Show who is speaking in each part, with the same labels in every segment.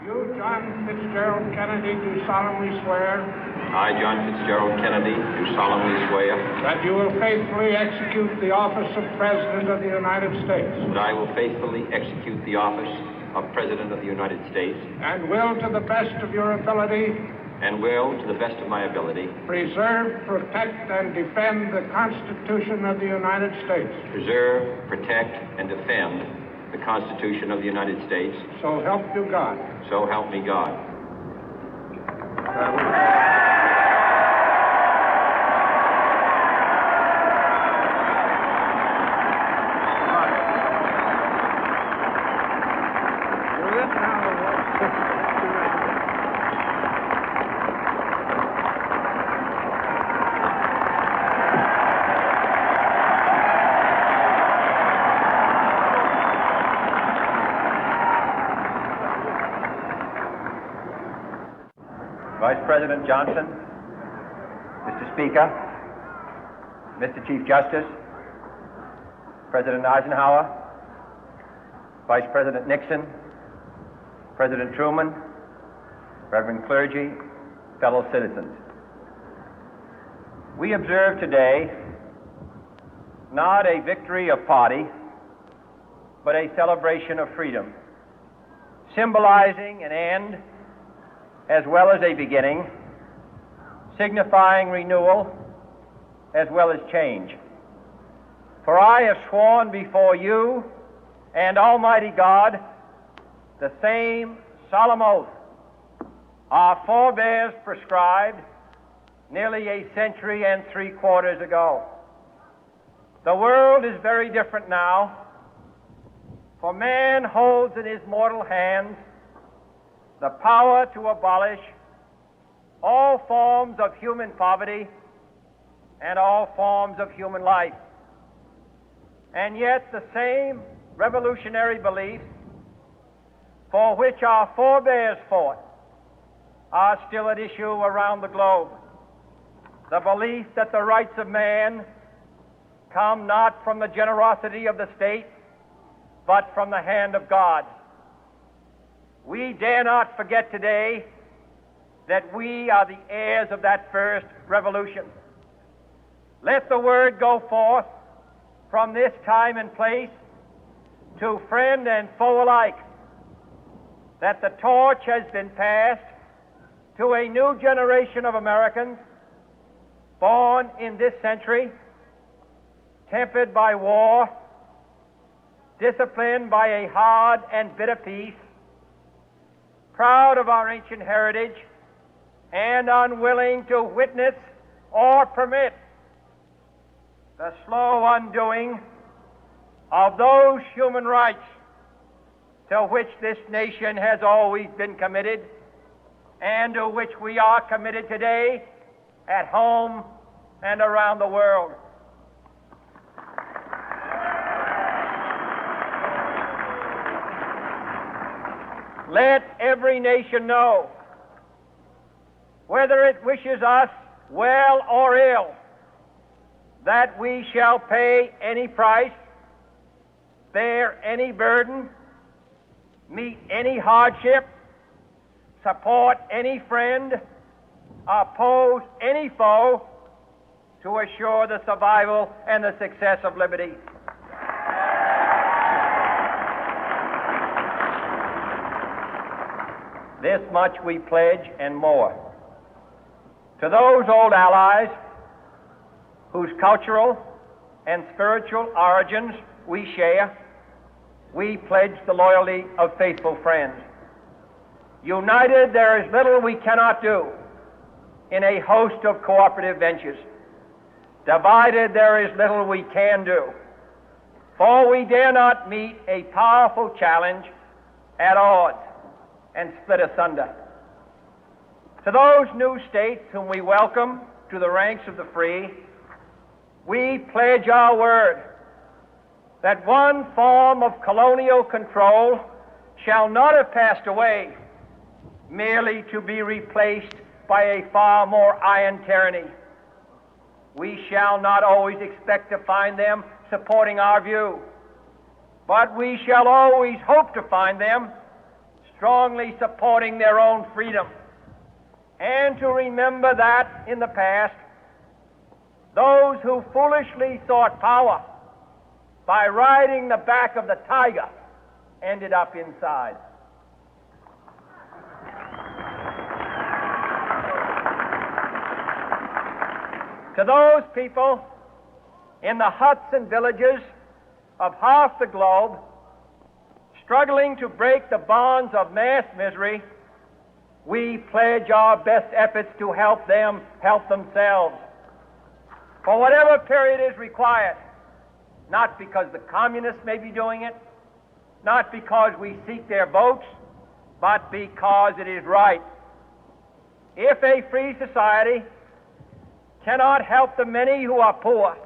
Speaker 1: You, John Fitzgerald Kennedy, do solemnly swear
Speaker 2: I, John Fitzgerald Kennedy, do solemnly swear
Speaker 1: that you will faithfully execute the office of President of the United States
Speaker 2: that I will faithfully execute the office of President of the United States
Speaker 1: and will, to the best of your ability,
Speaker 2: and will, to the best of my ability,
Speaker 1: preserve, protect, and defend the Constitution of the United States.
Speaker 2: preserve, protect, and defend the Constitution of the United States.
Speaker 1: So help you God.
Speaker 2: So help me God.
Speaker 3: Vice President Johnson, Mr. Speaker, Mr. Chief Justice, President Eisenhower, Vice President Nixon, President Truman, Reverend clergy, fellow citizens. We observe today not a victory of party, but a celebration of freedom, symbolizing an end as well as a beginning, signifying renewal as well as change. For I have sworn before you and Almighty God the same solemn oath our forebears prescribed nearly a century and 3/4 ago. The world is very different now, for man holds in his mortal hands the power to abolish all forms of human poverty and all forms of human life. And yet the same revolutionary beliefs for which our forebears fought are still at issue around the globe. The belief that the rights of man come not from the generosity of the state, but from the hand of God. We dare not forget today that we are the heirs of that first revolution. Let the word go forth from this time and place to friend and foe alike that the torch has been passed to a new generation of Americans born in this century, tempered by war, disciplined by a hard and bitter peace, proud of our ancient heritage, and unwilling to witness or permit the slow undoing of those human rights to which this nation has always been committed and to which we are committed today at home and around the world. Let every nation know, whether it wishes us well or ill, that we shall pay any price, bear any burden, meet any hardship, support any friend, oppose any foe to assure the survival and the success of liberty. This much we pledge and more. To those old allies whose cultural and spiritual origins we share, we pledge the loyalty of faithful friends. United, there is little we cannot do in a host of cooperative ventures. Divided, there is little we can do, for we dare not meet a powerful challenge at odds and split asunder. To those new states whom we welcome to the ranks of the free, we pledge our word that one form of colonial control shall not have passed away, merely to be replaced by a far more iron tyranny. We shall not always expect to find them supporting our view, but we shall always hope to find them strongly supporting their own freedom, and to remember that in the past, those who foolishly sought power by riding the back of the tiger ended up inside. To those people in the huts and villages of half the globe struggling to break the bonds of mass misery, we pledge our best efforts to help them help themselves for whatever period is required, not because the communists may be doing it, not because we seek their votes, but because it is right. If a free society cannot help the many who are poor,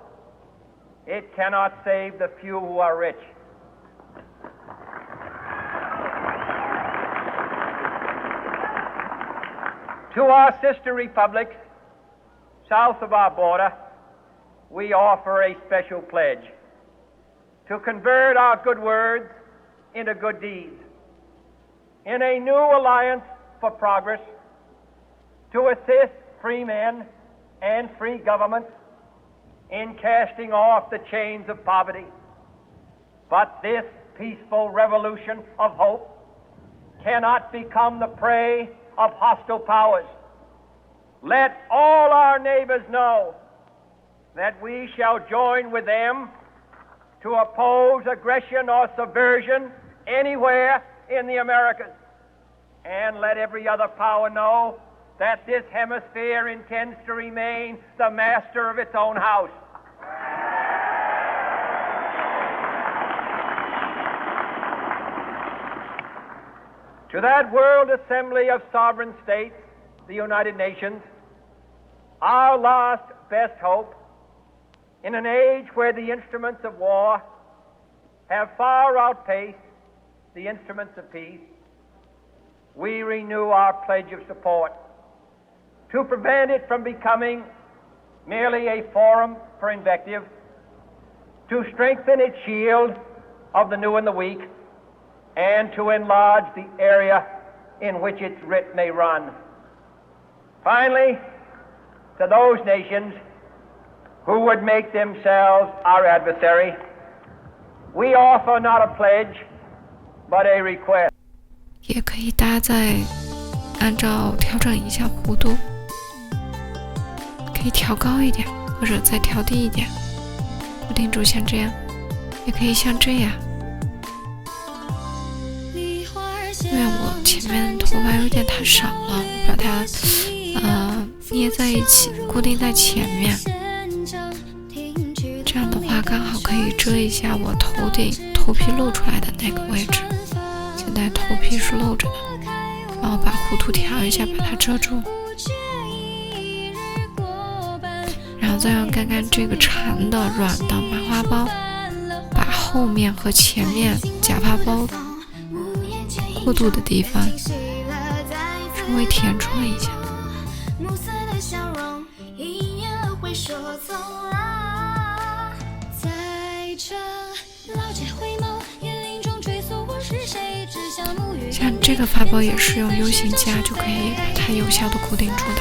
Speaker 3: it cannot save the few who are rich. To our sister republics south of our border, we offer a special pledge to convert our good words into good deeds, in a new alliance for progress, to assist free men and free governments in casting off the chains of poverty. But this peaceful revolution of hope cannot become the prey of hostile powers. Let all our neighbors know that we shall join with them to oppose aggression or subversion anywhere in the Americas. And let every other power know that this hemisphere intends to remain the master of its own house. To that World Assembly of Sovereign States, the United Nations, our last best hope, in an age where the instruments of war have far outpaced the instruments of peace, we renew our pledge of support to prevent it from becoming merely a forum for invective, to strengthen its shield of the new and the weak, and to enlarge the area in which its writ may run. Finally, to those nations who would make themselves our adversary, we offer not a pledge, but a request.
Speaker 4: 也可以大家再按照调整一下弧度，可以调高一点，或者再调低一点，固定住像这样，也可以像这样。因为我前面头发有点太少了，我把它捏在一起，固定在前面，这样的话刚好可以遮一下我头皮露出来的那个位置。现在头皮是露着的，然后把弧度调一下，把它遮住，然后再用刚刚这个长的软的麻花包，把后面和前面假发包过渡的地方稍微填充一下。像这个发包也是用 U 型夹就可以把它有效的固定住的。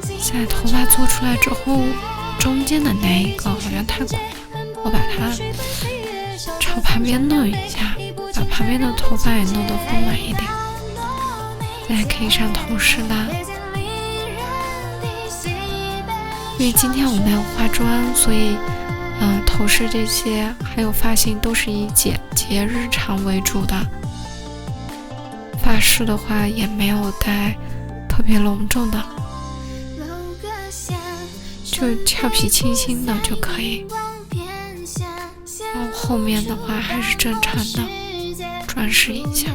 Speaker 4: 现在头发做出来之后，中间的那一个好像太鼓了，我把它朝旁边弄一下，把旁边的头发也弄得丰满一点。再可以上头饰啦，因为今天我没有化妆，所以头饰这些还有发型都是以简洁日常为主的。发饰的话也没有戴特别隆重的，就俏皮清新的就可以。然后后面的话还是正常的装饰一下，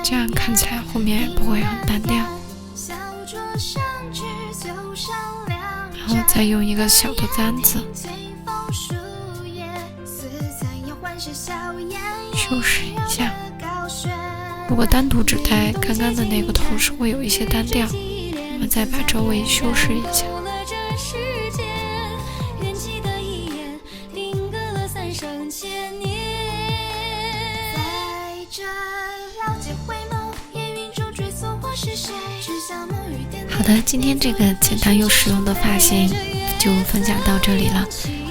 Speaker 4: 这样看起来后面也不会很单调。然后再用一个小的簪子修饰一下，如果单独只戴刚刚的那个头饰会有一些单调，我们再把周围修饰一下。元气的一眼定格了3生千年。的，今天这个简单又实用的发型就分享到这里了。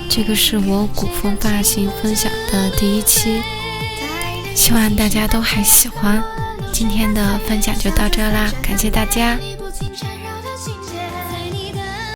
Speaker 4: 这个是我古风发型分享的第1期，希望大家都还喜欢。今天的分享就到这啦，感谢大家。